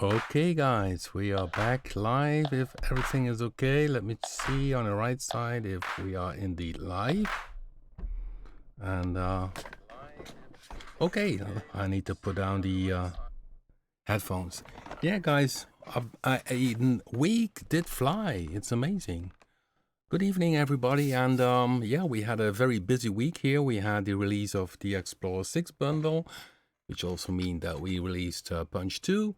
Okay guys, we are back live. If everything is okay, let me see on the right side if we are indeed live. And okay, I need to put down the headphones. Yeah guys, a week did fly. It's amazing. Good evening everybody, and yeah, we had a very busy week here. We had the release of the Explorer 6 bundle, which also means that we released Punch-2,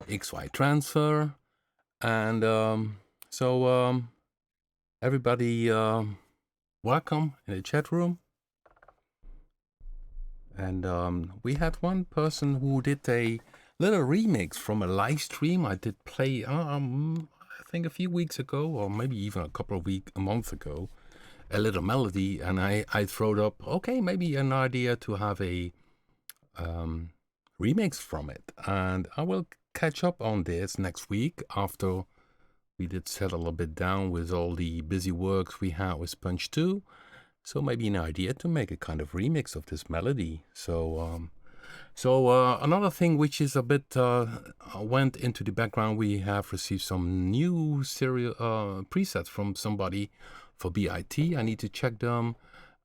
XY Transfer, and so everybody welcome in the chat room. And we had one person who did a little remix from a live stream I did play I think a few weeks ago, or maybe even a month ago, a little melody, and I throwed up, okay, maybe an idea to have a remix from it, and I will catch up on this next week after we did settle a bit down with all the busy works we had with Punch-2. So maybe an idea to make a kind of remix of this melody. So another thing which is a bit went into the background, we have received some new serial presets from somebody for B.I.T. I need to check them.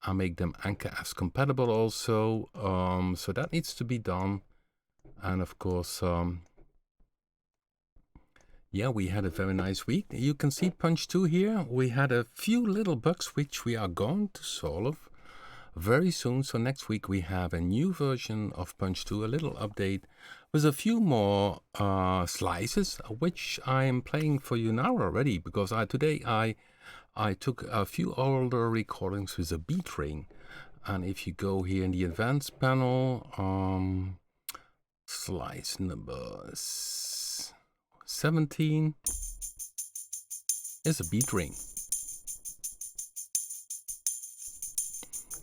I make them Anchor as compatible also. So that needs to be done. And of course, yeah, we had a very nice week. You can see Punch-2 here. We had a few little bugs which we are going to solve very soon. So next week we have a new version of Punch-2, a little update with a few more slices, which I'm playing for you now already, because today I took a few older recordings with a beat ring. And if you go here in the advanced panel, slice number 17 is a beat ring.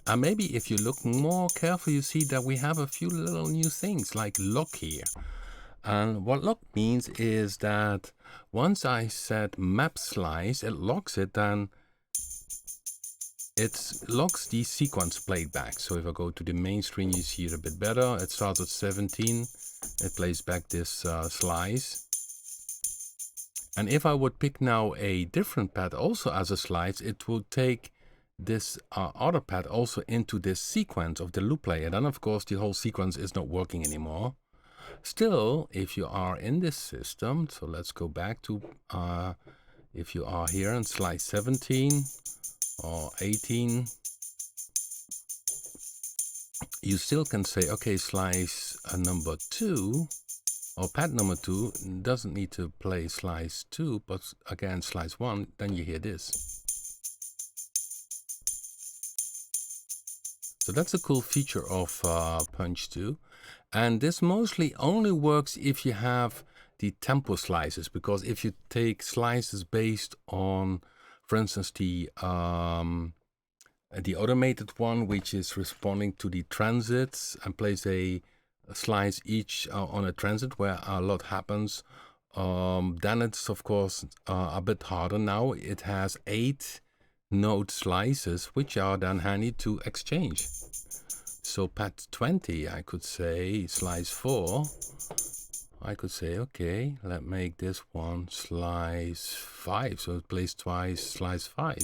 And maybe if you look more careful, you see that we have a few little new things like lock here. And what lock means is that once I set map slice, it locks it, then it locks the sequence playback. So if I go to the main screen, you see it a bit better. It starts at 17. It plays back this slice. And if I would pick now a different pad also as a slice, it will take this other pad also into this sequence of the loop player. Then of course the whole sequence is not working anymore. Still, if you are in this system, so let's go back to if you are here in slice 17 or 18, you still can say, okay, slice number 2 or pad number 2 doesn't need to play slice 2, but again slice 1, then you hear this. So that's a cool feature of Punch-2. And this mostly only works if you have the tempo slices, because if you take slices based on, for instance, the automated one, which is responding to the transits and plays a slice each on a transit where a lot happens, then it's of course a bit harder. Now it has 8 node slices, which are then handy to exchange. So pad 20, I could say slice 4. I could say, okay, let's make this one slice 5. So it plays twice slice 5.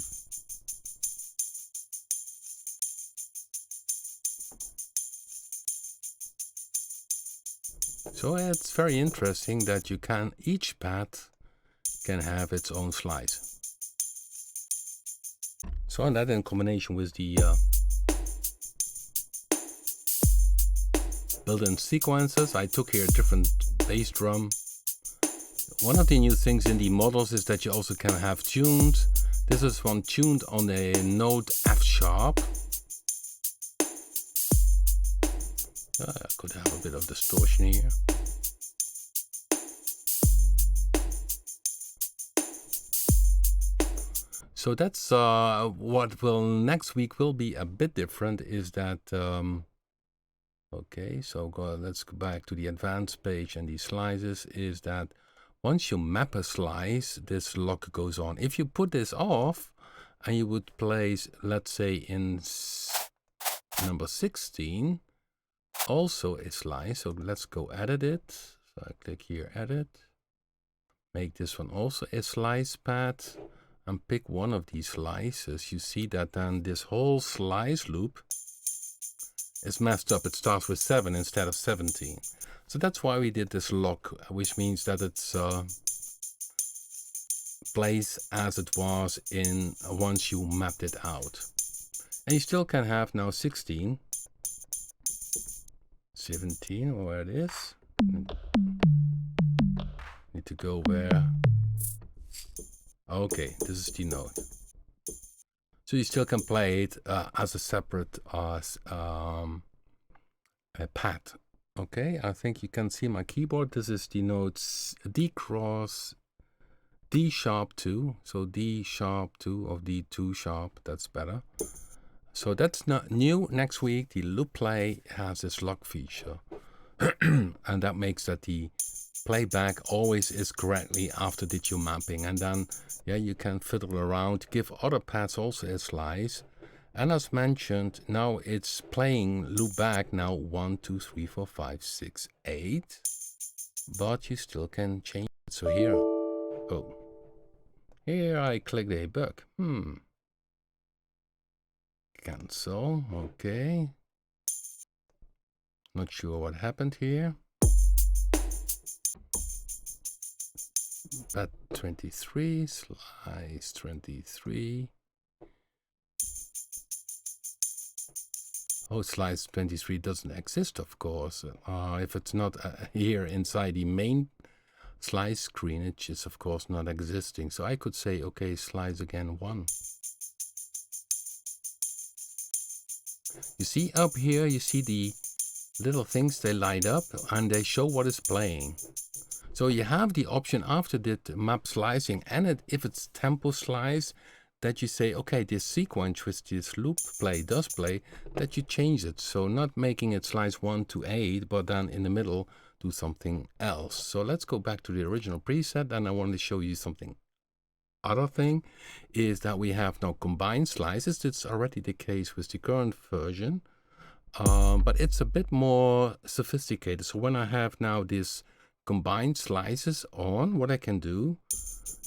So it's very interesting that you can, each pad can have its own slice. So and that in combination with the built-in sequences, I took here a different bass drum. One of the new things in the models is that you also can have tuned. This is one tuned on a note F sharp. I could have a bit of distortion here. So that's what will next week will be a bit different, is that okay, so let's go back to the advanced page and these slices, is that once you map a slice, this lock goes on. If you put this off and you would place, let's say in number 16, also a slice, so let's go edit it. So I click here, edit. Make this one also a slice pad and pick one of these slices. You see that then this whole slice loop is messed up. It starts with 7 instead of 17. So that's why we did this lock, which means that it's plays as it was in once you mapped it out. And you still can have now 16, 17, or where it is. Need to go where. Okay, this is the note. So you still can play it as a separate a pad. Okay, I think you can see my keyboard. This is the notes D cross D sharp 2. So D sharp 2 or D2 sharp, that's better. So that's not new. Next week, the loop play has this lock feature. And that makes that the playback always is correctly after did your mapping. And then, yeah, you can fiddle around, give other pads also a slice. And as mentioned, now it's playing loop back now 1, 2, 3, 4, 5, 6, 8. But you still can change it. So here, oh, here I click the debug. Cancel, okay. Not sure what happened here. But 23, slice 23. Oh, slice 23 doesn't exist, of course. If it's not here inside the main slice screen, it is of course not existing. So I could say, okay, slice again 1. You see up here, you see the little things, they light up and they show what is playing. So you have the option after the map slicing and if it's tempo slice, that you say, okay, this sequence which this loop play does play, that you change it. So not making it slice 1 to 8, but then in the middle do something else. So let's go back to the original preset, and I want to show you something. Other thing is that we have now combined slices. It's already the case with the current version, but it's a bit more sophisticated. So when I have now this combined slices on, what I can do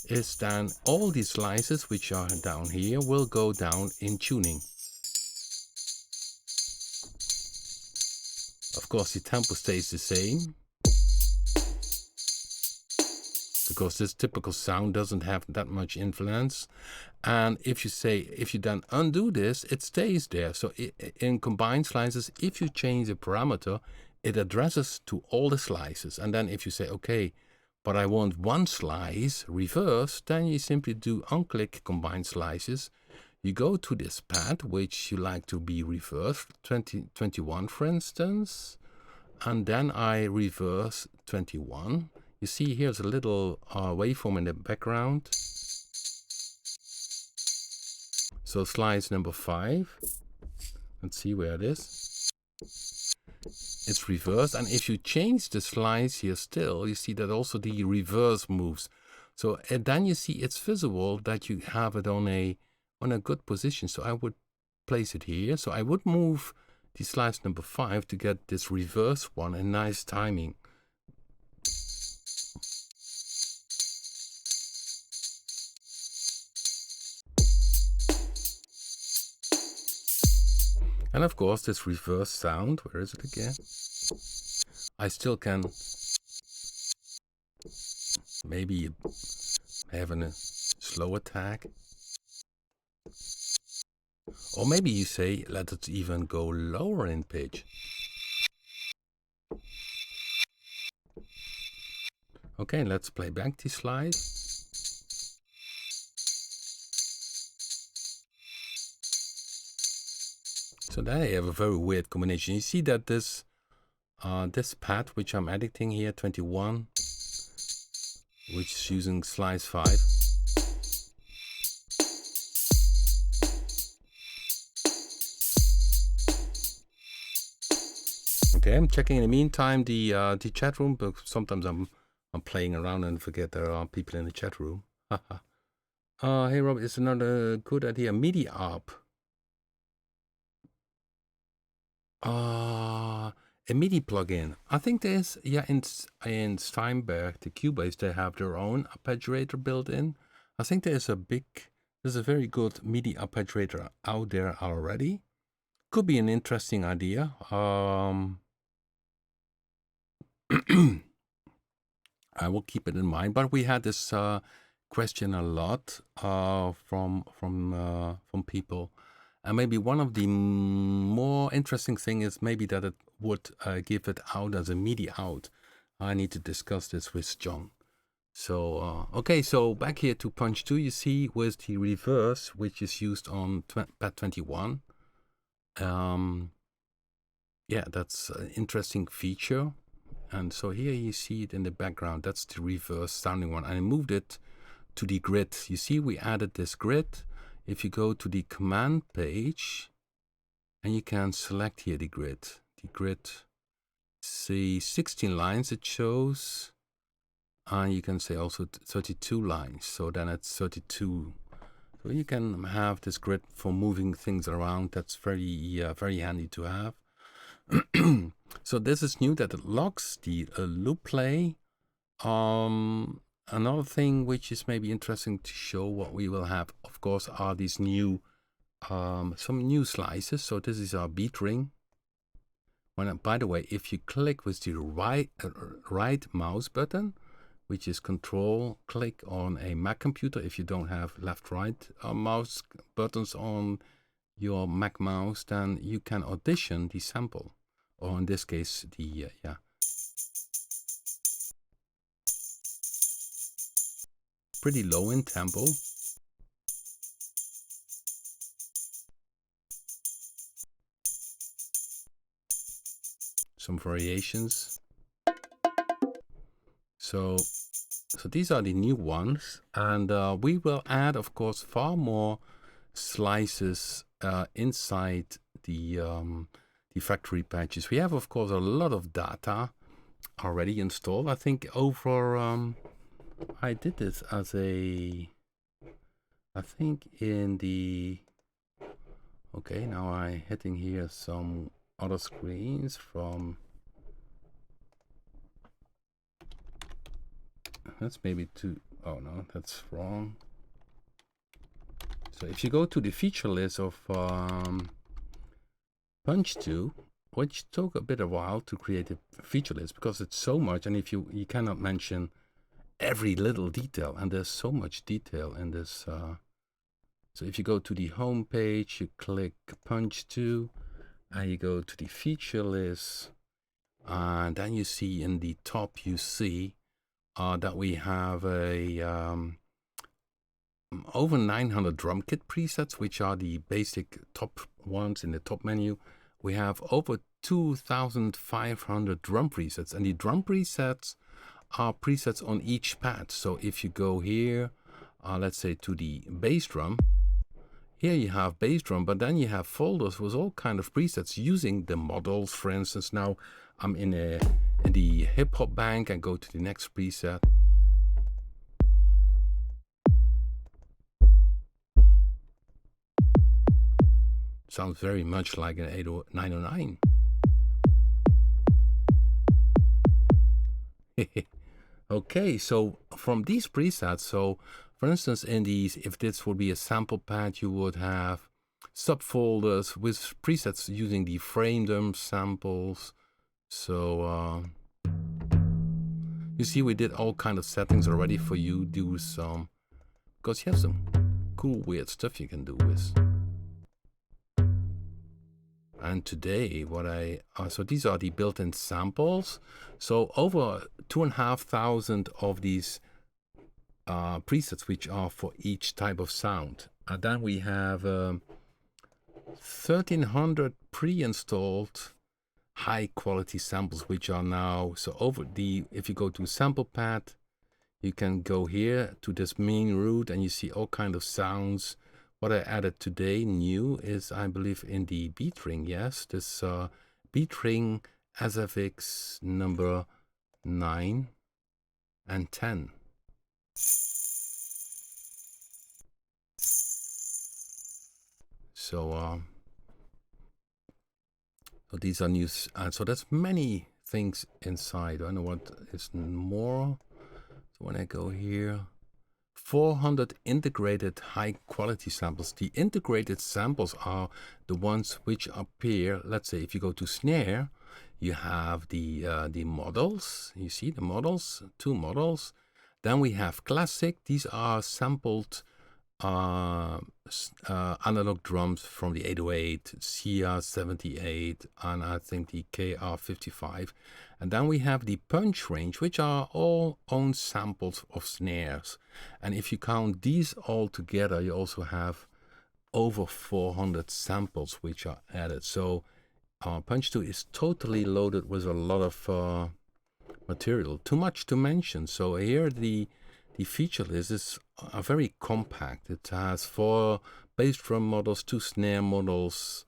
is then all these slices which are down here will go down in tuning. Of course the tempo stays the same, because this typical sound doesn't have that much influence. And if you then undo this, it stays there. So in combined slices, if you change the parameter, it addresses to all the slices. And then if you say, okay, but I want one slice reverse, then you simply do unclick combined slices. You go to this pad, which you like to be reversed, 21 for instance, and then I reverse 21. You see here's a little waveform in the background. So slice number 5, let's see where it is. It's reversed, and if you change the slice here still, you see that also the reverse moves. So and then you see it's visible that you have it on a good position. So I would place it here. So I would move the slice number 5 to get this reverse one, a nice timing. And of course this reverse sound, where is it again? I still can maybe have a slow attack. Or maybe you say, let it even go lower in pitch. Okay, let's play back the slide. So there you have a very weird combination. You see that this pad, which I'm editing here, 21, which is using slice 5. Okay, I'm checking in the meantime the chat room, but sometimes I'm playing around and forget there are people in the chat room. Hey Rob, it's another good idea. MIDI ARP. A MIDI plugin. I think there's, yeah, in Steinberg, the Cubase, they have their own arpeggiator built in. I think there's a very good MIDI arpeggiator out there already. Could be an interesting idea. I will keep it in mind. But we had this question a lot from people, and maybe one of the more interesting thing is maybe that it would give it out as a MIDI out. I need to discuss this with John. So okay, so back here to Punch-2, you see with the reverse, which is used on Pad 21. Yeah, that's an interesting feature. And so here you see it in the background. That's the reverse sounding one. I moved it to the grid. You see we added this grid. If you go to the command page, and you can select here the grid. The grid, see 16 lines it shows. And you can say also 32 lines. So then it's 32. So you can have this grid for moving things around. That's very, very handy to have. So this is new, that it locks the loop play. Another thing which is maybe interesting to show what we will have, of course, are these new some new slices. So this is our beat ring. By the way, if you click with the right mouse button, which is Control click on a Mac computer, if you don't have left-right mouse buttons on your Mac mouse, then you can audition the sample, or in this case, the pretty low in tempo. Some variations. So these are the new ones, and we will add, of course, far more slices inside the factory patches. We have, of course, a lot of data already installed. I think over I did this as I think in the, okay, now I'm hitting here some other screens from, that's maybe too, oh no, that's wrong. So if you go to the feature list of Punch-2, which took a bit of a while to create a feature list because it's so much, and if you cannot mention every little detail, and there's so much detail in this. So if you go to the home page, you click Punch-2, and you go to the feature list, and then you see in the top, you see that we have a over 900 Drumkit presets, which are the basic top ones in the top menu. We have over 2,500 drum presets, and the drum presets are presets on each pad. So if you go here, let's say to the bass drum, here you have bass drum, but then you have folders with all kind of presets using the models. For instance, now I'm in the hip hop bank and go to the next preset. Sounds very much like an 909. Okay, so from these presets, so for instance, in these, if this would be a sample pad, you would have subfolders with presets using the frame samples. So you see, we did all kind of settings already for you. Do some, because you have some cool, weird stuff you can do with. And today, so these are the built-in samples. So over 2,500 of these presets, which are for each type of sound. And then we have 1,300 pre-installed high-quality samples, which are now, so if you go to sample pad, you can go here to this main route, and you see all kind of sounds. What I added today new is, I believe, in the beat ring. Yes, this beat ring SFX number 9 and 10. So So these are new, so there's many things inside. I don't know what is more. So when I go here, 400 integrated high quality samples. The integrated samples are the ones which appear, let's say if you go to snare, you have the models. You see the models, 2 models. Then we have classic. These are sampled analog drums from the 808, CR78, and I think the KR55. And then we have the punch range, which are all own samples of snares. And if you count these all together, you also have over 400 samples which are added. So Punch-2 is totally loaded with a lot of material. Too much to mention. So here the feature list is very compact. It has 4 bass drum models, 2 snare models,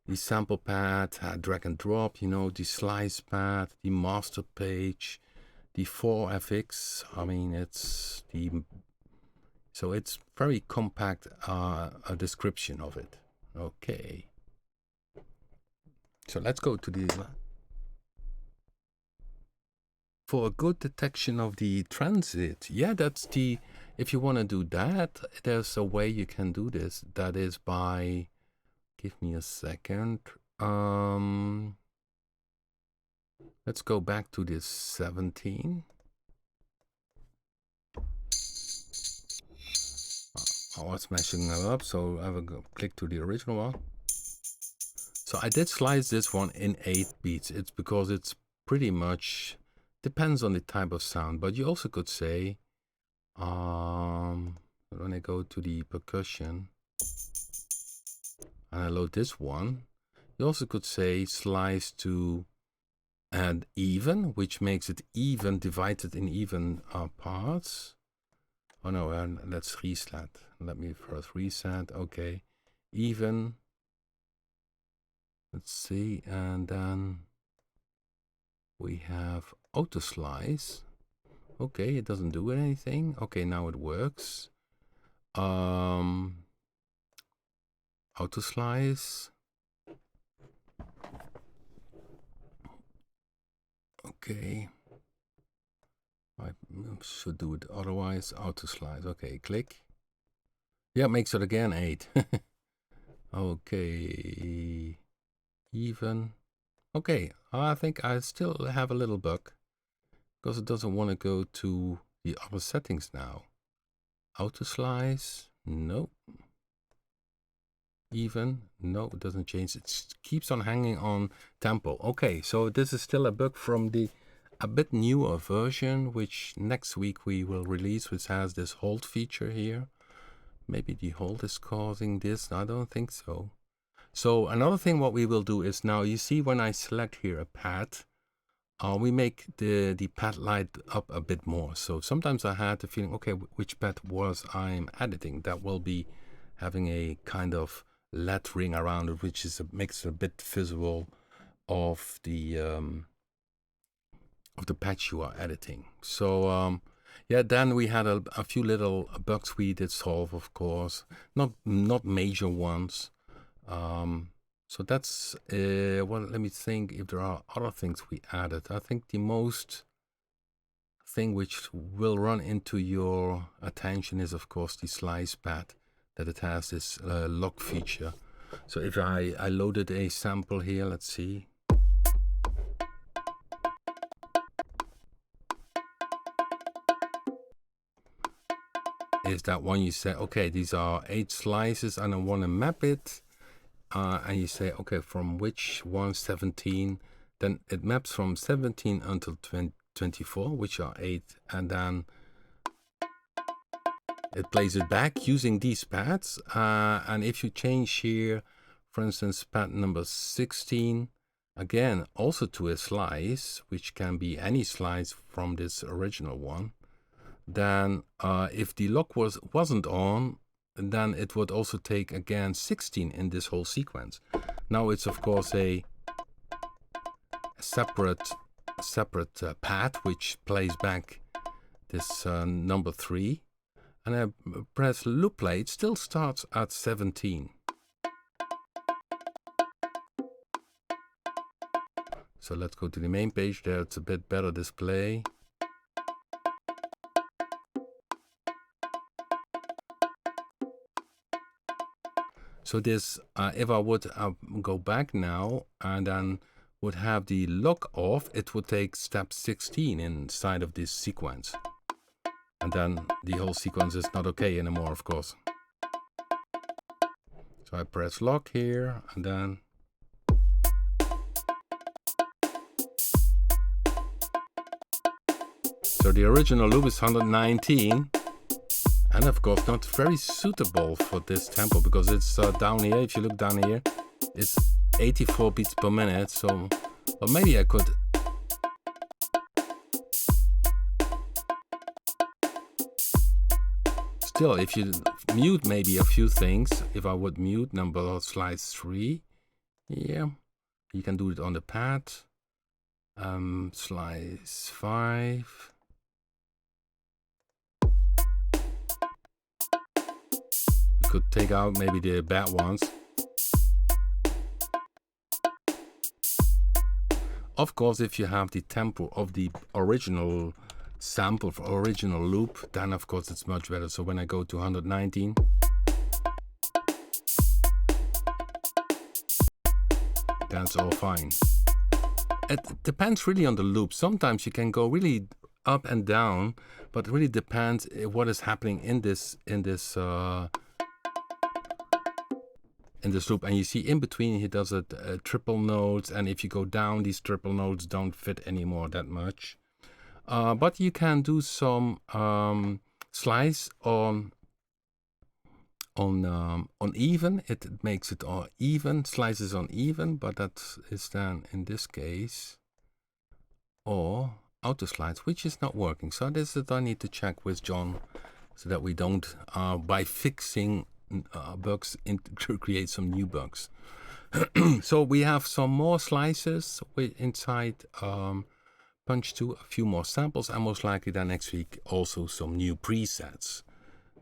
the sample pad, drag and drop, you know, the slice pad, the master page, the 4 FX. I mean, it's very compact a description of it. Okay. So let's go to the for a good detection of the transit. Yeah, that's the, if you want to do that, there's a way you can do this. That is by, give me a second. Let's go back to this 17. I was mashing it up, so I will click to the original one. So I did slice this one in 8 beats. It's because it's pretty much depends on the type of sound, but you also could say, when I go to the percussion and I load this one, you also could say slice to add even, which makes it even, divided in even parts. Oh no, let's reset. Let me first reset. Okay, even. Let's see, and then we have auto slice. Okay, it doesn't do anything. Okay, now it works. Auto slice. Okay. I should do it otherwise. Auto slice. Okay, click. Yeah, makes it again 8. Okay. Even. Okay, I think I still have a little bug because it doesn't want to go to the other settings now. Auto slice, no. Even, no, it doesn't change. It keeps on hanging on tempo. Okay, so this is still a bug from the a bit newer version, which next week we will release, which has this hold feature here. Maybe the hold is causing this. I don't think so. So another thing what we will do is now, you see when I select here a pad, we make the pad light up a bit more. So sometimes I had the feeling, okay, which pad was I'm editing? That will be having a kind of LED ring around it, which is makes it a bit visible of the patch you are editing. So yeah, then we had a few little bugs we did solve, of course, not major ones. So that's well, let me think if there are other things we added. I think the most thing which will run into your attention is, of course, the slice pad, that it has this lock feature. So if I loaded a sample here, let's see. Is that one you say, okay, these are 8 slices and I want to map it. And you say, okay, from which one, 17, then it maps from 17 until 24, which are 8, and then it plays it back using these pads. And if you change here, for instance, pad number 16, again, also to a slice, which can be any slice from this original one, then if the lock wasn't on, then it would also take again 16 in this whole sequence. Now it's of course a separate pad which plays back this number 3, and I press loop play. It still starts at 17. So let's go to the main page. There it's a bit better display. So this, if I would go back now and then would have the lock off, it would take step 16 inside of this sequence. And then the whole sequence is not okay anymore, of course. So I press lock here and then. So the original loop is 119. And of course not very suitable for this tempo because it's down here. If you look down here, it's 84 beats per minute. So, but maybe I could. Still, if you mute maybe a few things, if I would mute number slice 3, yeah, you can do it on the pad. Slice 5. Could take out maybe the bad ones. Of course, if you have the tempo of the original sample for original loop, then of course it's much better. So when I go to 119, that's all fine. It depends really on the loop. Sometimes you can go really up and down, but it really depends what is happening in this loop. And you see in between he does triple notes, and if you go down, these triple notes don't fit anymore that much. But you can do some slice on even. It makes it all even, slices on even, but that is then in this case or auto slides, which is not working. So this is I need to check with John so that we don't by fixing bugs create some new bugs. So we have some more slices inside Punch-2, a few more samples, and most likely then next week also some new presets.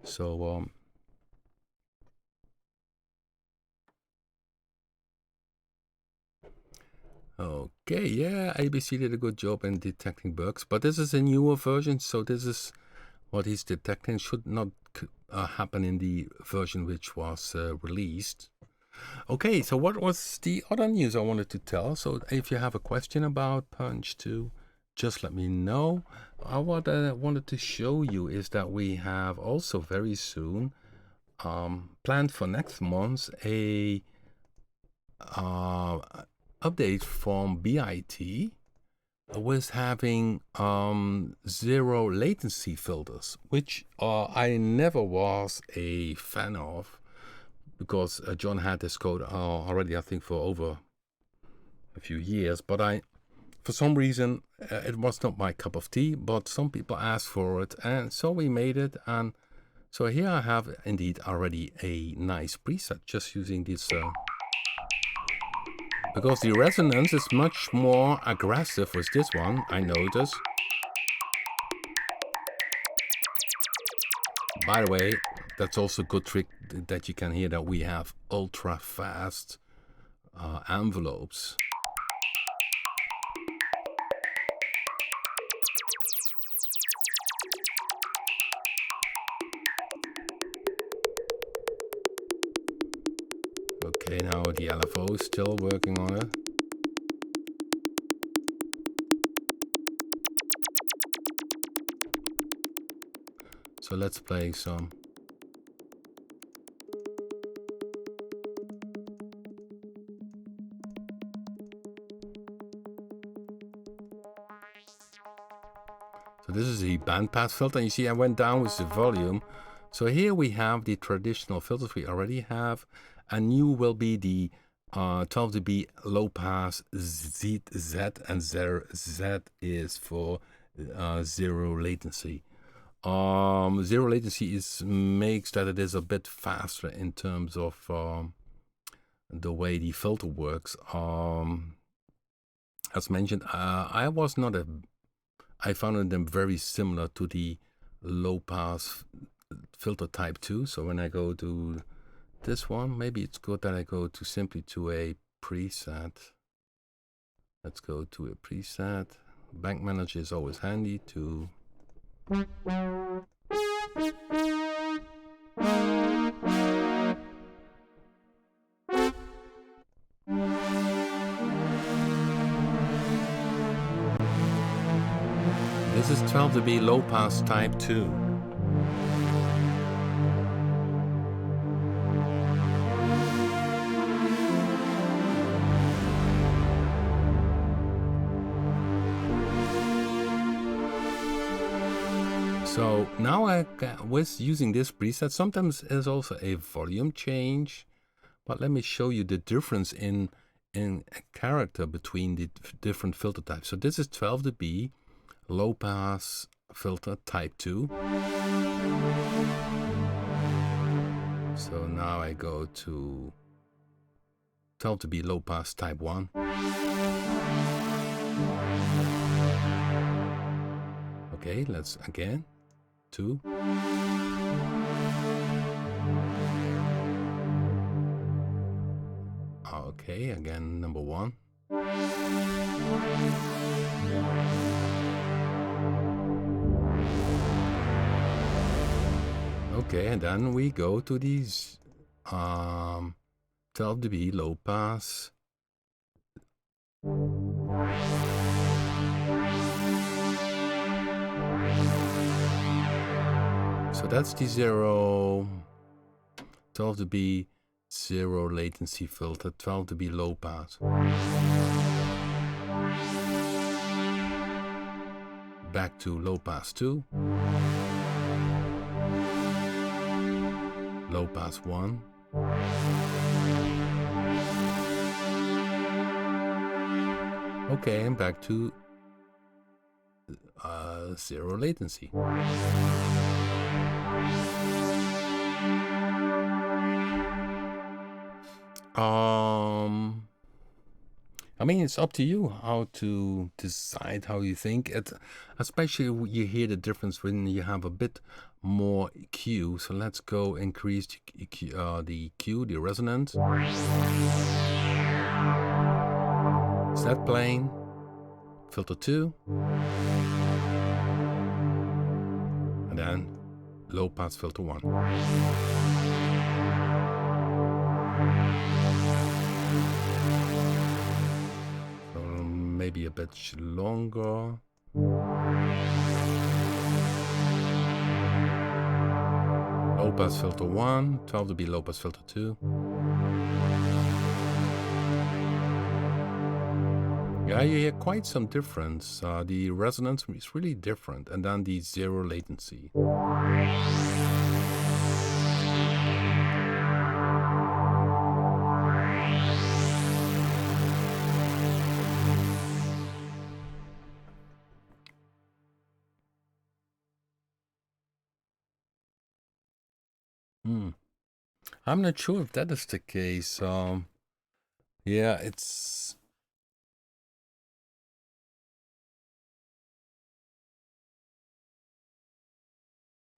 So okay, yeah, ABC did a good job in detecting bugs, but this is a newer version, so this is what he's detecting. Should not happen in the version which was released. Okay, so what was the other news I wanted to tell? So if you have a question about Punch-2, just let me know. What I wanted to show you is that we have also very soon planned for next month a update from B.I.T with having 0 latency filters, which I never was a fan of, because John had this code already, I think, for over a few years, but for some reason it was not my cup of tea, but some people asked for it, and so we made it. And so here I have indeed already a nice preset just using this because the resonance is much more aggressive with this one, I notice. By the way, that's also a good trick that you can hear that we have ultra fast envelopes. Okay, now the LFO is still working on it. So let's play some. So this is the bandpass filter, and you see I went down with the volume. So here we have the traditional filters we already have, and new will be the 12 dB low pass Z, and Z is for 0 latency. 0 latency makes that it is a bit faster in terms of the way the filter works. As mentioned, I found them very similar to the low pass filter type 2. So when I go to this one, maybe it's good that I go to simply to a preset. Let's go to a preset. Bank Manager is always handy to This is 12 dB low pass type 2. So now I was using this preset. Sometimes there's also a volume change, but let me show you the difference in character between the different filter types. So this is 12 dB low pass filter type 2. So now I go to 12 dB low pass type 1. Okay, let's again 2. Okay, again number 1. Okay, and then we go to these 12 dB low pass. So that's the 12 dB zero latency filter, 12 dB low pass. Back to low pass 2. Low pass 1. Okay, and back to zero latency. I mean, it's up to you how to decide how you think it, especially you hear the difference when you have a bit more Q. So let's go increase the Q, the resonance. Set plane, filter 2, and then low pass filter 1. So maybe a bit longer. Low pass filter 1, 12 dB low pass filter 2. Yeah, you hear quite some difference. The resonance is really different, and then the zero latency. I'm not sure if that is the case. Yeah, it's...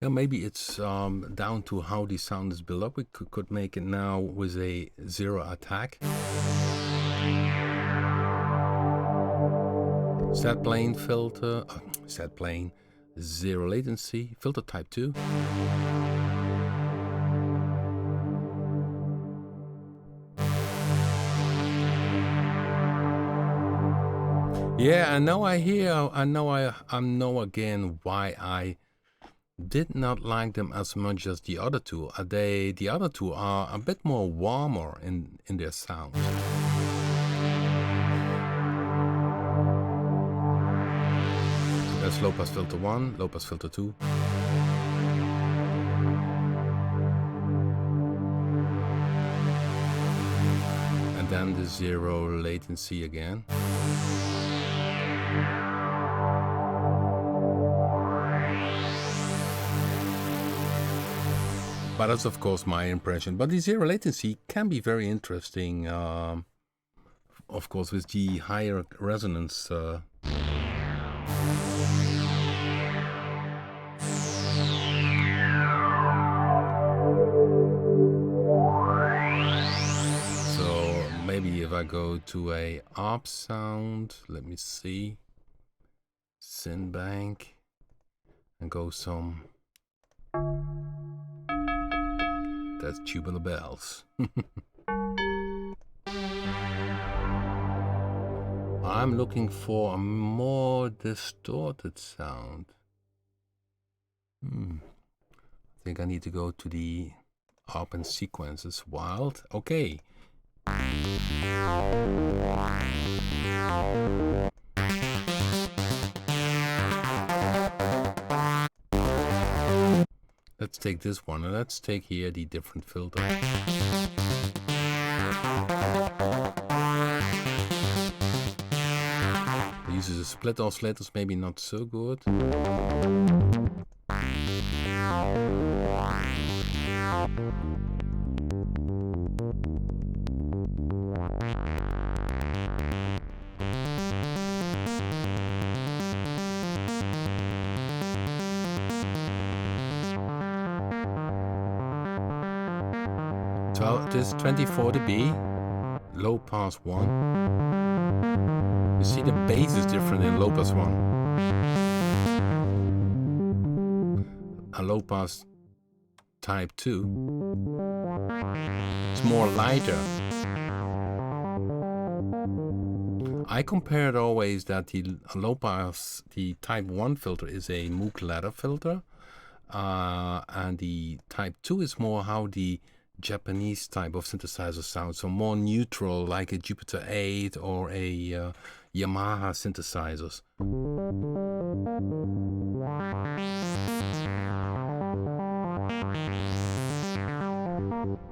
Yeah, maybe it's down to how the sound is built up. We could make it now with a zero attack. Set plane filter, set plane, zero latency, filter type 2. Yeah, I know again why I did not like them as much as the other two. The other two are a bit more warmer in their sound. That's low pass filter 1, low pass filter 2. And then the zero latency again. But that's of course my impression. But the zero latency can be very interesting, of course, with the higher resonance. So maybe if I go to a ARP sound, let me see, Synth Bank, and go some, that's Tubular Bells. I'm looking for a more distorted sound. I think I need to go to the ARP and sequences. Wild. Okay. Let's take this one, and let's take here the different filter. It uses a split oscillators, maybe not so good. So this 24 dB, low pass 1. You see the bass is different in low pass 1. A low pass type 2. It's more lighter. I compared always that the low pass, the type 1 filter is a Moog ladder filter. And the type 2 is more how the Japanese type of synthesizer sounds, so more neutral, like a Jupiter 8 or a Yamaha synthesizers.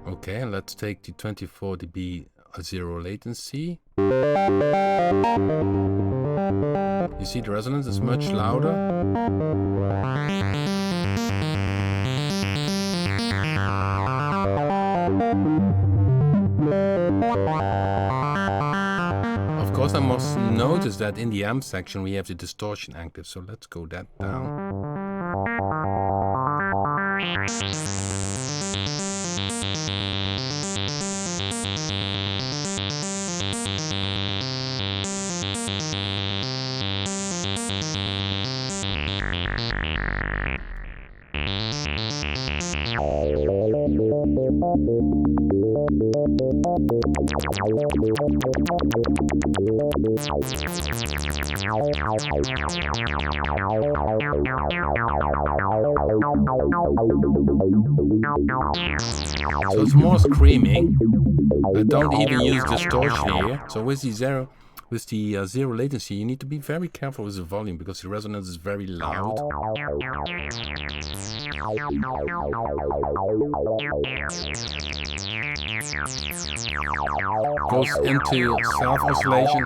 Okay, let's take the 24 dB zero latency. You see the resonance is much louder. Of course, I must notice that in the amp section we have the distortion active, so let's go that down. So it's more screaming. I don't even use distortion here. So with the zero latency, you need to be very careful with the volume because the resonance is very loud. Goes into self-oscillation.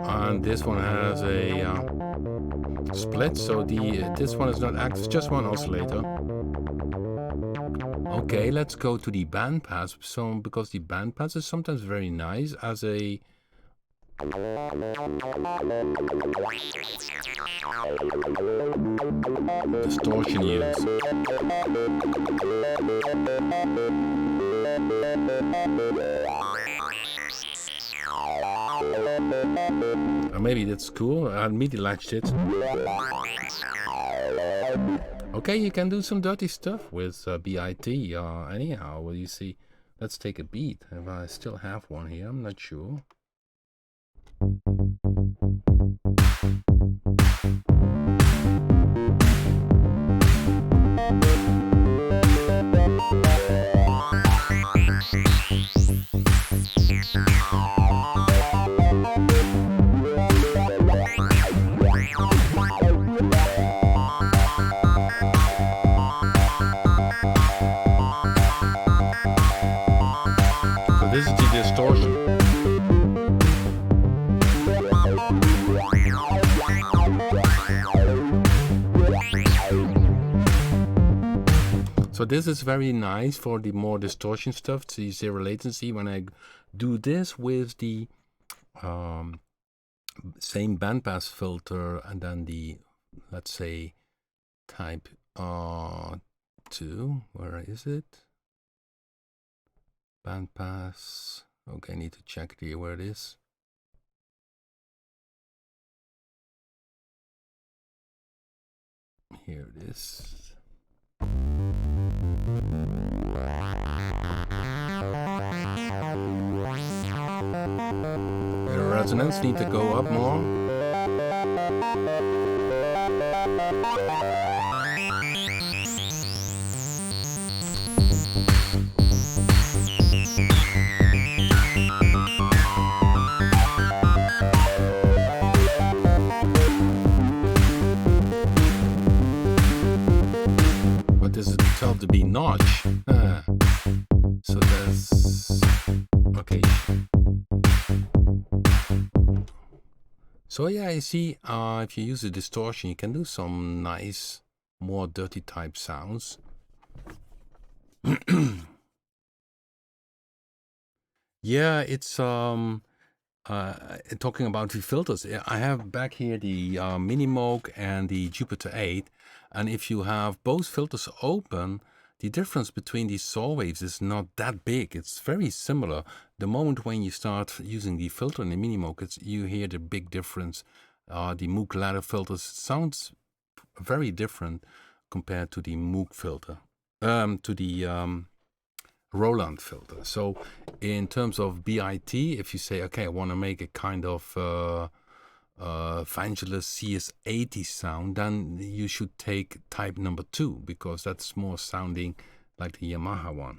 And this one has a split, so this one is not active, it's just one oscillator. Okay, let's go to the bandpass. So because the bandpass is sometimes very nice as a distortion use. Or maybe that's cool. I MIDI latched it. Okay, you can do some dirty stuff with B.I.T. Anyhow, well, you see, let's take a beat. If I still have one here, I'm not sure. This is the distortion. So this is very nice for the more distortion stuff, the zero latency. When I do this with the same bandpass filter and then the, let's say, type 2, where is it? Bandpass. Okay, I need to check where it is. Here it is. The resonance needs to go up more. But this is told to be notch. So that's okay. So yeah, I see if you use a distortion, you can do some nice, more dirty type sounds. Yeah, it's talking about the filters. I have back here the Minimoog and the Jupiter 8, and if you have both filters open, the difference between these saw waves is not that big. It's very similar. The moment when you start using the filter in the Minimoog, you hear the big difference. The Moog ladder filters sounds very different compared to the Moog filter, to the Roland filter. So in terms of B.I.T, if you say, okay, I want to make a kind of Vangelis CS80 sound, then you should take type number 2, because that's more sounding like the Yamaha one.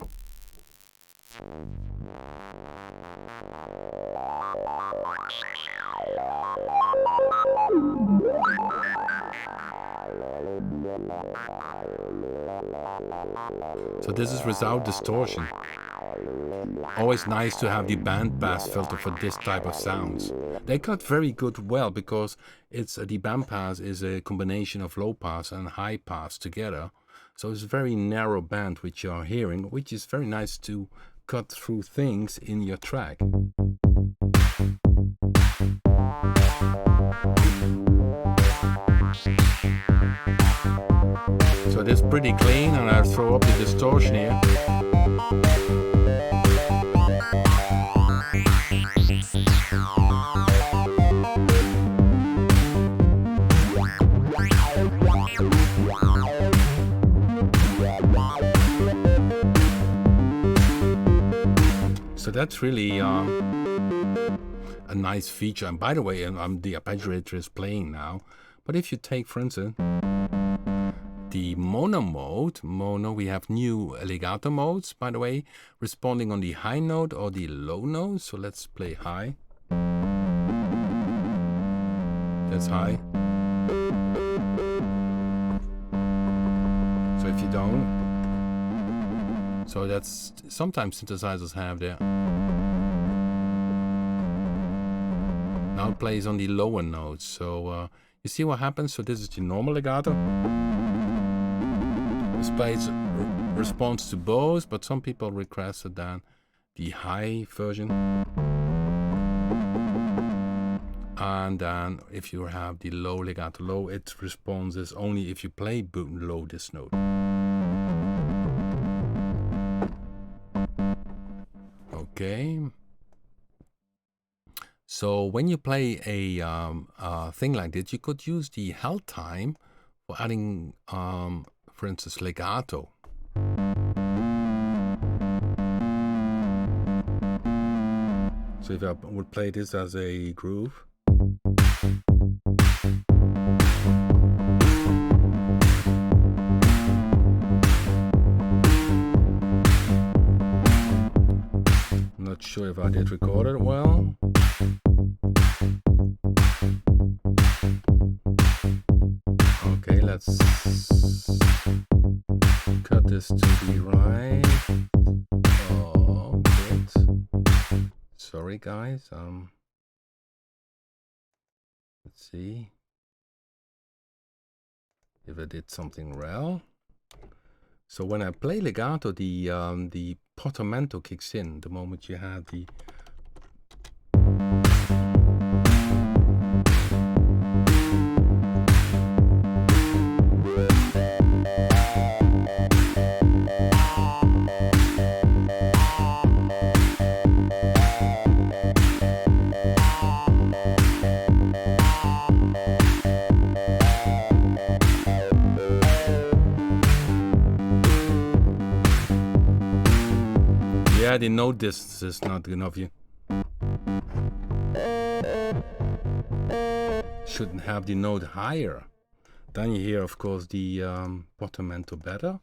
So this is without distortion. Always nice to have the bandpass filter for this type of sounds. They got very good because it's the bandpass is a combination of low pass and high pass together. So it's a very narrow band which you are hearing, which is very nice to cut through things in your track. So this is pretty clean, and I'll throw up the distortion here. So that's really a nice feature. And by the way, the arpeggiator is playing now. But if you take, for instance, the mono mode, we have new legato modes, by the way, responding on the high note or the low note. So let's play high. That's high. So if you don't, so that's sometimes synthesizers have there. Now it plays on the lower notes. So you see what happens? So this is the normal legato. This plays responds to both, but some people requested then the high version. And then if you have the low legato low, it responds only if you play low this note. Okay. So when you play a thing like this, you could use the held time for adding, for instance, legato. So if I would play this as a groove. Not sure if I did record it well. Okay, let's cut this to the right. Oh, good. Sorry guys, let's see if I did something well. So when I play legato, the portamento kicks in the moment you have the. Yeah, the note distance is not good enough. You shouldn't have the note higher. Then you hear, of course, the portamento better.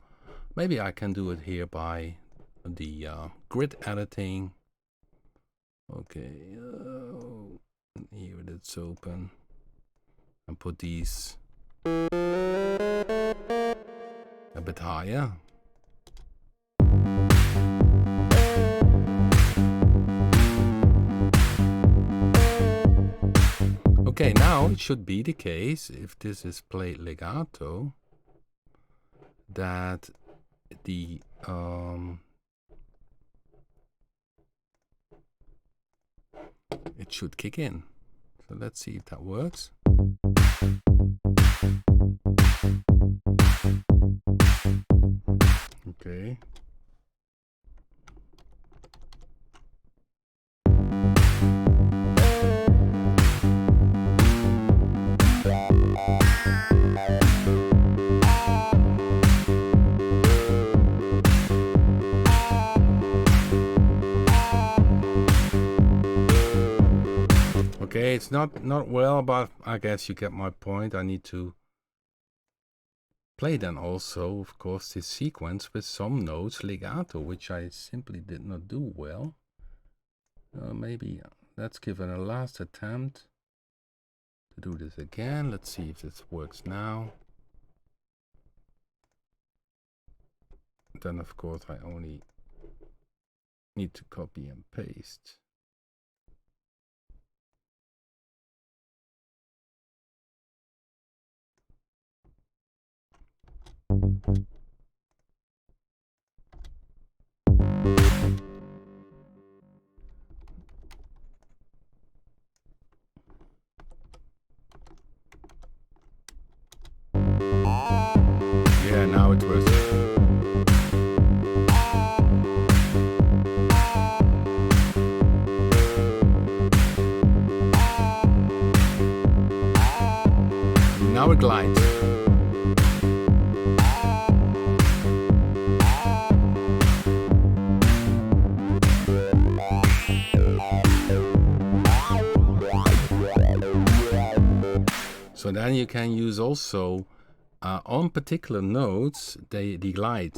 Maybe I can do it here by the grid editing. Okay, here it is open. And put these a bit higher. Okay, now it should be the case, if this is played legato, that the it should kick in. So let's see if that works. Okay. Okay, it's not well, but I guess you get my point. I need to play then also, of course, this sequence with some notes legato, which I simply did not do well. Maybe let's give it a last attempt to do this again. Let's see if this works now. Then, of course, I only need to copy and paste. Yeah, now it works. Now it glides. So then you can use also on particular notes they glide.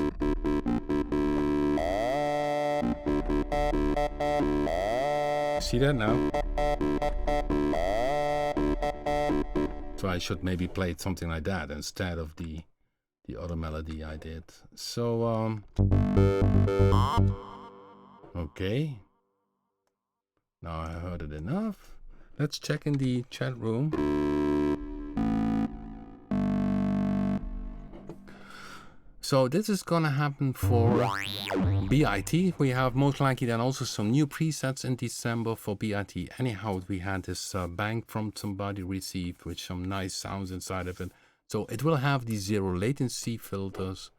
See that now? So I should maybe play something like that instead of the other melody I did. So okay. Now I heard it enough. Let's check in the chat room. So this is gonna happen for B.I.T. We have most likely then also some new presets in December for B.I.T. Anyhow, we had this bank from somebody received with some nice sounds inside of it. So it will have the zero latency filters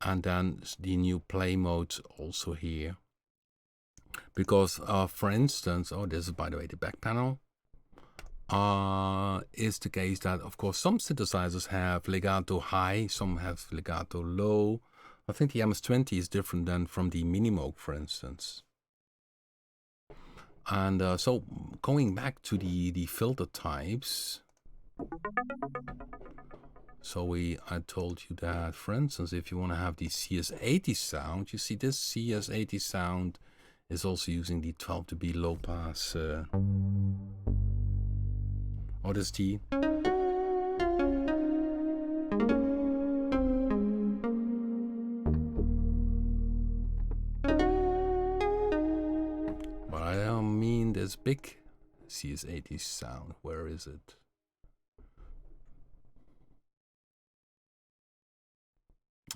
and then the new play modes also here. Because for instance, oh, this is by the way the back panel. Is the case that, of course, some synthesizers have legato high, some have legato low. I think the MS-20 is different than from the Minimoog, for instance. And so going back to the filter types. So I told you that, for instance, if you want to have the CS80 sound, you see this CS80 sound is also using the 12 dB low pass. What is the? But I don't mean this big CS80 sound. Where is it?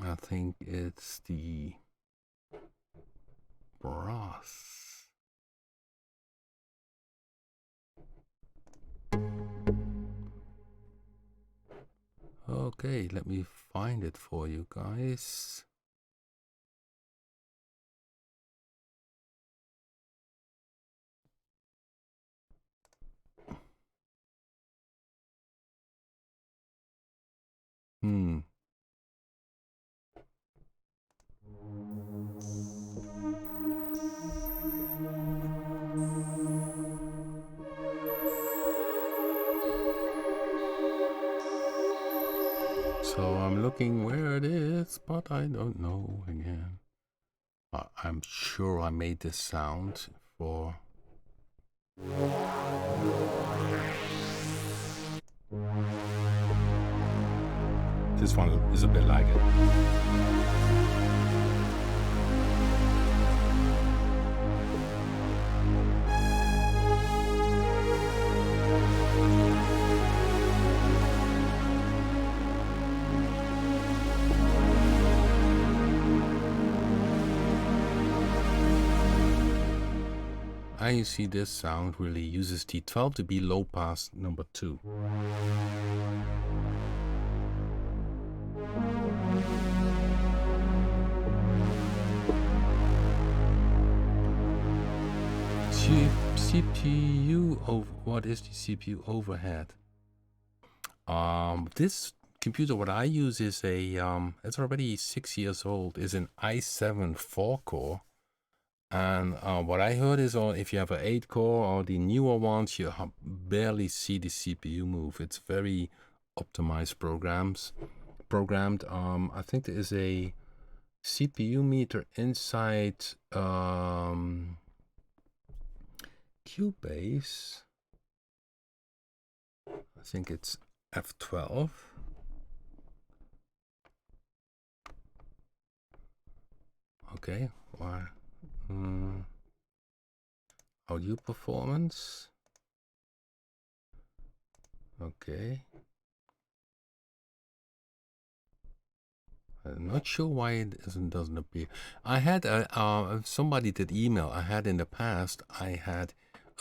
I think it's the brass. Okay, let me find it for you guys. So I'm looking where it is, but I don't know again. I'm sure I made this sound for... This one is a bit like it. And you see this sound really uses T12 to be low pass number 2. CPU over, what is the CPU overhead? This computer, what I use is a it's already 6 years old, is an i7 4-core. And what I heard is, if you have an 8-core or the newer ones, you barely see the CPU move. It's very optimized programmed. I think there is a CPU meter inside Cubase. I think it's F12. Okay, why? Audio performance. Okay. I'm not sure why it doesn't appear. I had somebody did email. I had in the past. I had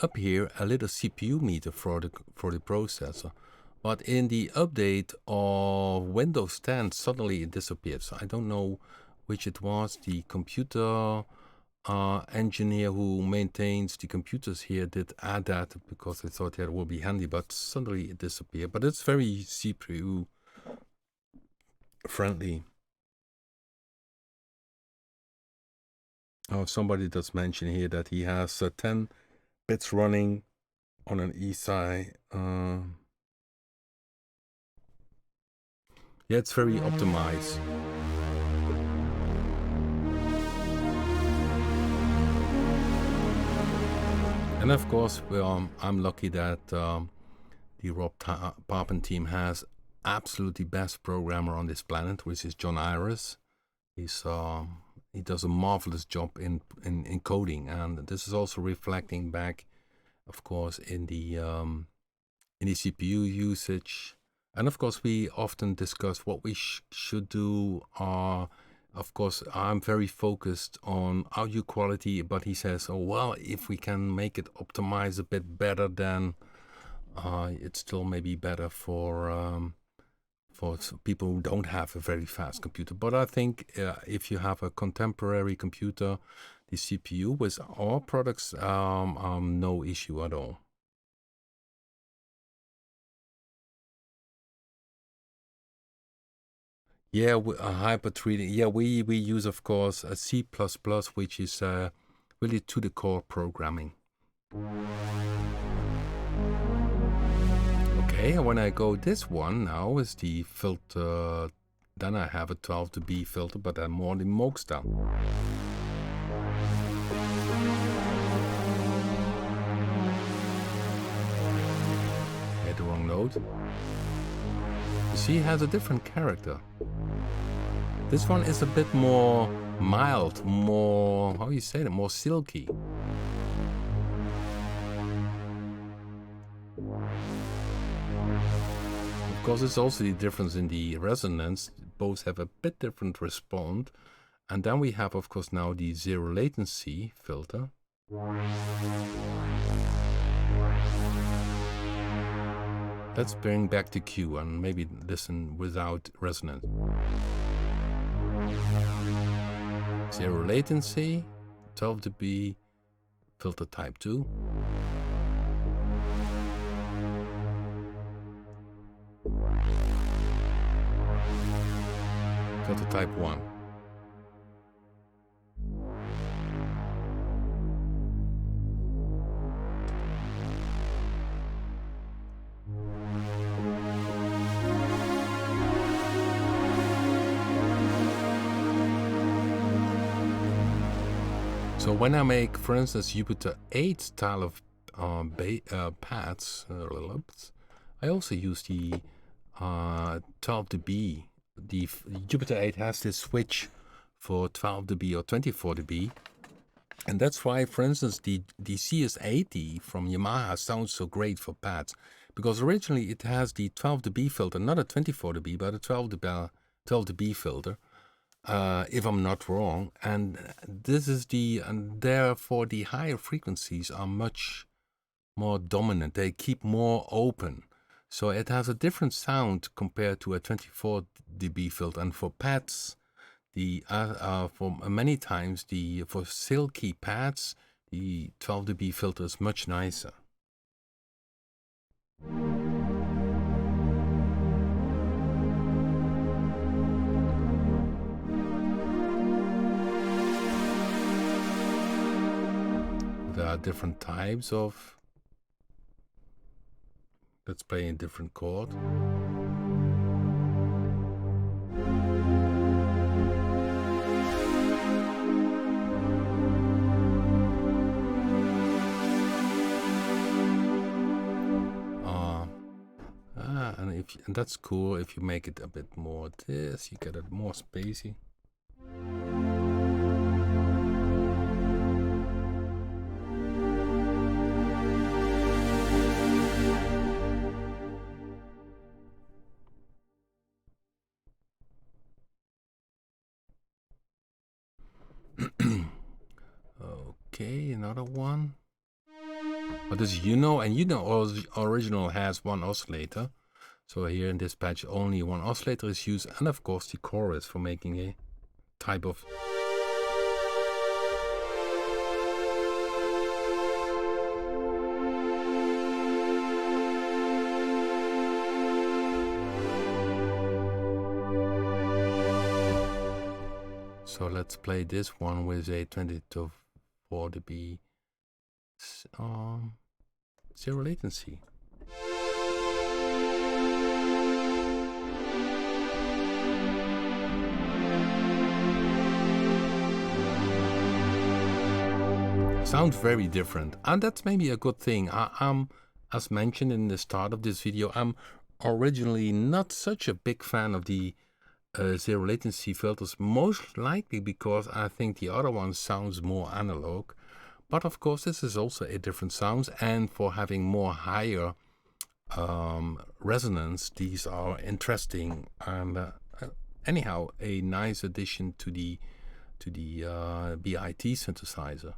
up here a little CPU meter for the processor, but in the update of Windows 10, suddenly it disappeared. So I don't know which it was. The computer engineer who maintains the computers here did add that because they thought that would be handy, but suddenly it disappeared. But it's very CPU friendly. Oh, somebody does mention here that he has 10 bits running on an ESI. Yeah, it's very optimized. And of course, I'm lucky that the Papen team has absolutely best programmer on this planet, which is John Iris. He does a marvelous job in coding, and this is also reflecting back, of course, in the CPU usage. And of course, we often discuss what we should do. Of course, I'm very focused on audio quality, but he says, oh, well, if we can make it optimize a bit better, then it's still maybe better for people who don't have a very fast computer. But I think if you have a contemporary computer, the CPU with our products, no issue at all. Yeah, hyper-threading. Yeah, we use, of course, a C++, which is really to the core programming. Okay, when I go this one now is the filter. Then I have a 12 dB filter, but I'm more the Moog style. Hit the wrong note. You see, it has a different character. This one is a bit more mild, more, how you say it, more silky. Of course, it's also the difference in the resonance. both have a bit different response. And then we have, of course, now the zero latency filter. Let's bring back the Q and maybe listen without resonance. Zero latency, 12 dB, filter type 2. Filter type 1. So when I make, for instance, Jupiter 8 style of pads, I also use the 12 dB. The Jupiter 8 has this switch for 12 dB or 24 dB. And that's why, for instance, the CS80 from Yamaha sounds so great for pads. Because originally it has the 12 dB filter, not a 24 dB, but a 12 dB filter. If I'm not wrong, and this is and therefore the higher frequencies are much more dominant. They keep more open, so it has a different sound compared to a 24 dB filter. And for pads, for many times for silky pads, the 12 dB filter is much nicer. There are different types of. Let's play a different chord. And that's cool. If you make it a bit more this, you get it more spacey. Okay, another one. But this original has one oscillator. So here in this patch only one oscillator is used, and of course the chorus for making a type of. So let's play this one with a 24 dB zero latency. Sounds very different, and that's maybe a good thing. As mentioned in the start of this video, I'm originally not such a big fan of the zero latency filters, most likely because I think the other one sounds more analog. But of course this is also a different sound, and for having more higher resonance, these are interesting, and anyhow a nice addition to the B.I.T synthesizer.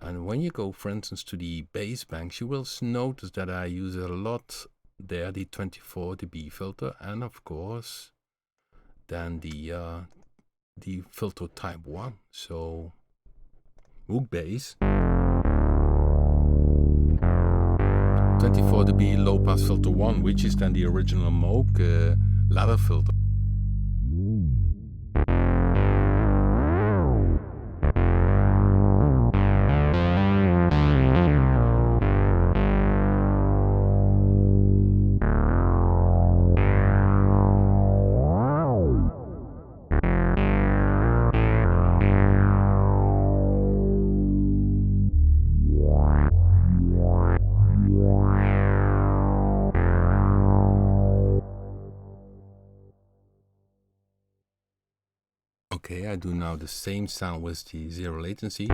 And when you go, for instance, to the bass banks, you will notice that I use a lot there the 24 dB filter, and of course then the filter type 1. So Moog bass, 24 dB low pass filter 1, which is then the original Moog ladder filter. Okay, I do now the same sound with the zero latency.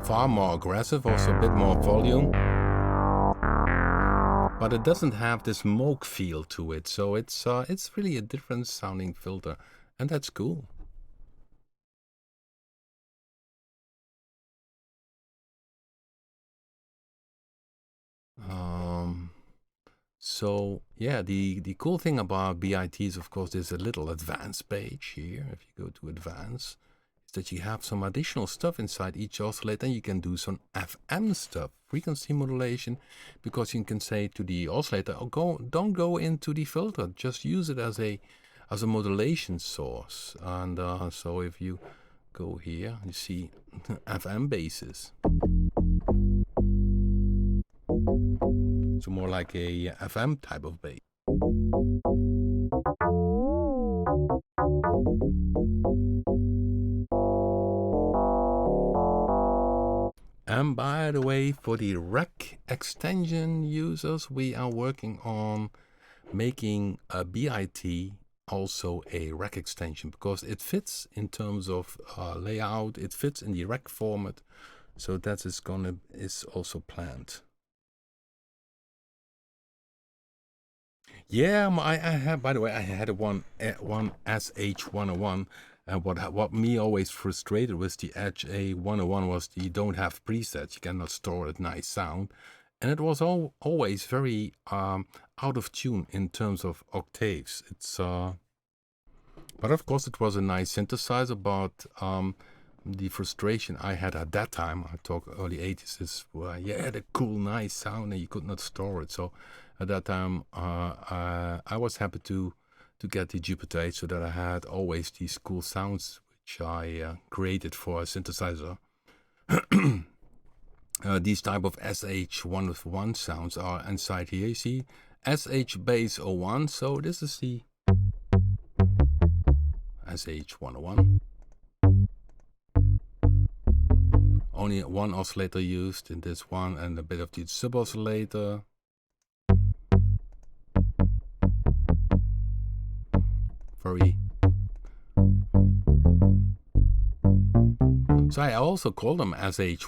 Far more aggressive, also a bit more volume. but it doesn't have this smoke feel to it. So it's really a different sounding filter, and that's cool. So yeah, the cool thing about B.I.T is, of course, there's a little advanced page here. If you go to advanced, is that you have some additional stuff inside each oscillator. You can do some FM stuff, frequency modulation, because you can say to the oscillator, oh, don't go into the filter, just use it as a modulation source. And so if you go here, you see FM bases. So more like a FM type of bass. And by the way, for the rec extension users, we are working on making a B.I.T also a rec extension, because it fits in terms of layout, it fits in the rec format. So that is also planned. Yeah, I had, by the way, I had one SH101, and what me always frustrated with the Edge A101 was you don't have presets, you cannot store a nice sound, and it was always very out of tune in terms of octaves. It's but of course it was a nice synthesizer, but the frustration I had at that time, I talk early 80s, is you had a cool, nice sound and you could not store it. So at that time, I was happy to get the Jupiter 8 so that I had always these cool sounds which I created for a synthesizer. These type of SH101 sounds are inside here. You see SH Base 01, so this is the SH101. Only one oscillator used in this one, and a bit of the sub oscillator. Very. So I also call them SH.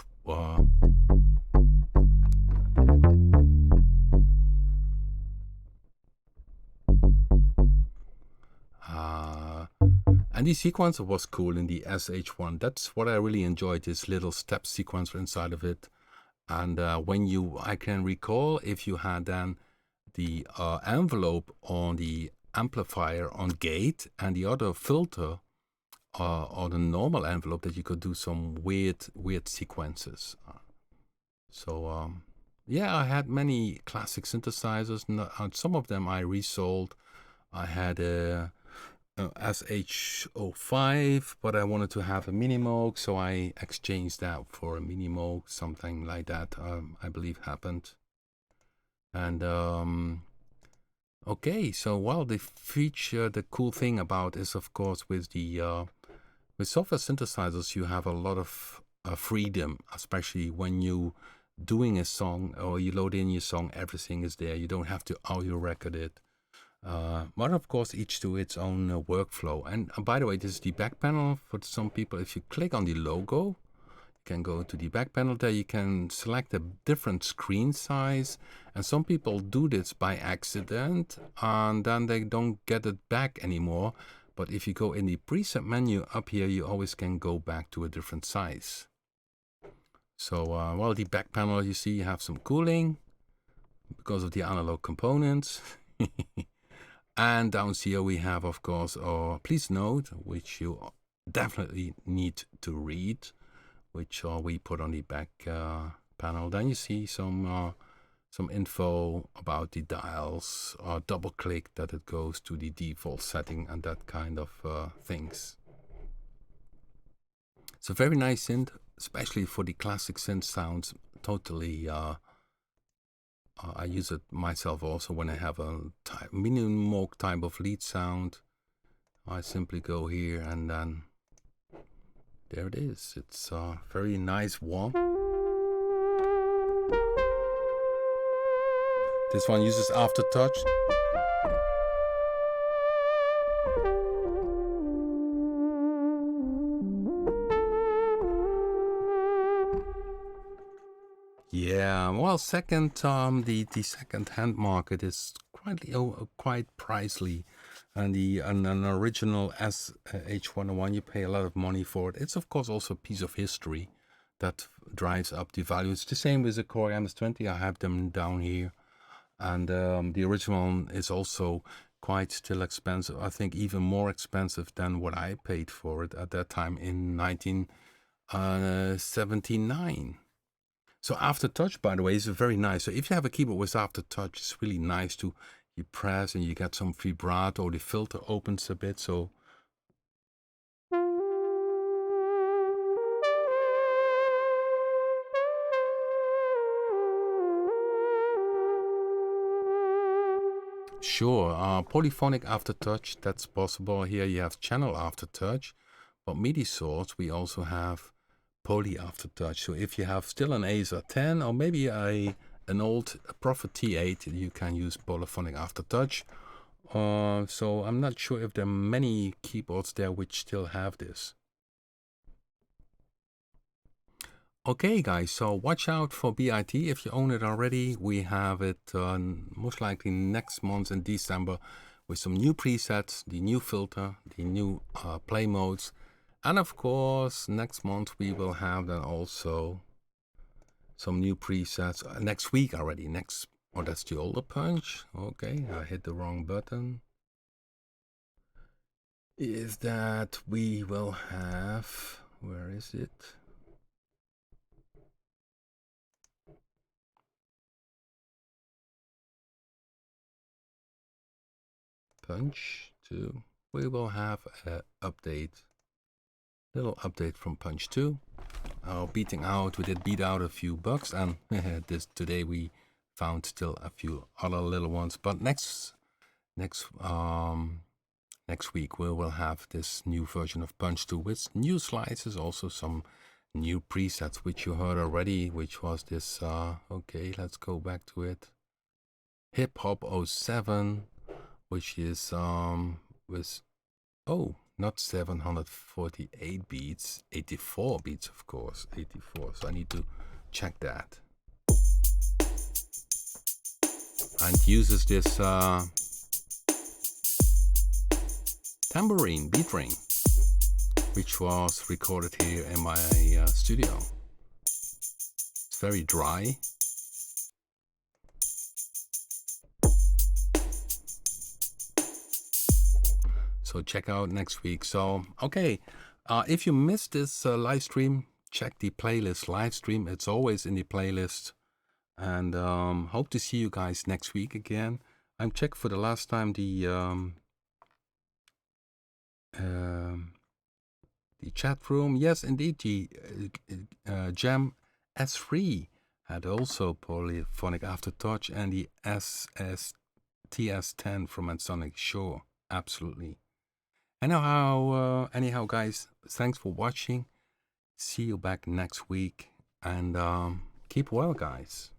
And the sequencer was cool in the SH1. That's what I really enjoyed, this little step sequencer inside of it. And I can recall if you had then the envelope on the amplifier on gate and the other filter on the normal envelope, that you could do some weird sequences. So yeah, I had many classic synthesizers. Some of them I resold. I had a SH05, but I wanted to have a Minimoog, so I exchanged that for a Minimoog, something like that, I believe happened. And okay, so the cool thing about is, of course, with software synthesizers, you have a lot of freedom, especially when you doing a song or you load in your song, everything is there. You don't have to audio record it. But of course, each to its own workflow. And by the way, this is the back panel for some people. If you click on the logo, you can go to the back panel there. You can select a different screen size. And some people do this by accident, and then they don't get it back anymore. But if you go in the preset menu up here, you always can go back to a different size. So, well, the back panel, you see, you have some cooling because of the analog components. And down here we have, of course, our please note, which you definitely need to read, which we put on the back panel. Then you see some info about the dials, double click that it goes to the default setting and that kind of things. It's a very nice synth, especially for the classic synth sounds. Totally I use it myself also when I have a Minimoog type of lead sound. I simply go here and then there it is. It's very nice warm. This one uses Aftertouch. Yeah, Well, second, the second-hand market is quite pricey, and an original SH101 you pay a lot of money for it. It's of course also a piece of history that drives up the value. It's the same with the Core MS-20. I have them down here, and the original one is also quite still expensive. I think even more expensive than what I paid for it at that time in 1979. So Aftertouch, by the way, is very nice. So if you have a keyboard with Aftertouch, it's really nice to, you press and you get some vibrato. The filter opens a bit. So sure, polyphonic Aftertouch, that's possible. Here you have channel Aftertouch, but MIDI source we also have poly Aftertouch. So if you have still an ASA 10 or maybe an old Prophet T8, you can use polyphonic Aftertouch. So I'm not sure if there are many keyboards there which still have this. Okay guys, so watch out for B.I.T. If you own it already. We have it most likely next month in December with some new presets, the new filter, the new play modes. And of course, next month we will have then also some new presets. Next week already. Oh, that's the older Punch. Okay, I hit the wrong button. Is that we will have, where is it? Punch-2. We will have an update. Little update from Punch-2. Beating out, we did beat out a few bugs, and today we found still a few other little ones. But next week we will have this new version of Punch-2 with new slices, also some new presets which you heard already, which was this. Okay, let's go back to it. Hip Hop 07, which is with not 748 beats, 84 beats, of course, 84. So I need to check that. And uses this tambourine beat ring, which was recorded here in my studio. It's very dry. So check out next week. So, okay, if you missed this live stream, check the playlist live stream. It's always in the playlist. And hope to see you guys next week again. I'm checked for the last time the chat room. Yes, indeed, the Jam S3 had also polyphonic Aftertouch, and the TS10 from Ensoniq. Sure, absolutely. Anyhow, guys, thanks for watching. See you back next week, and keep well, guys.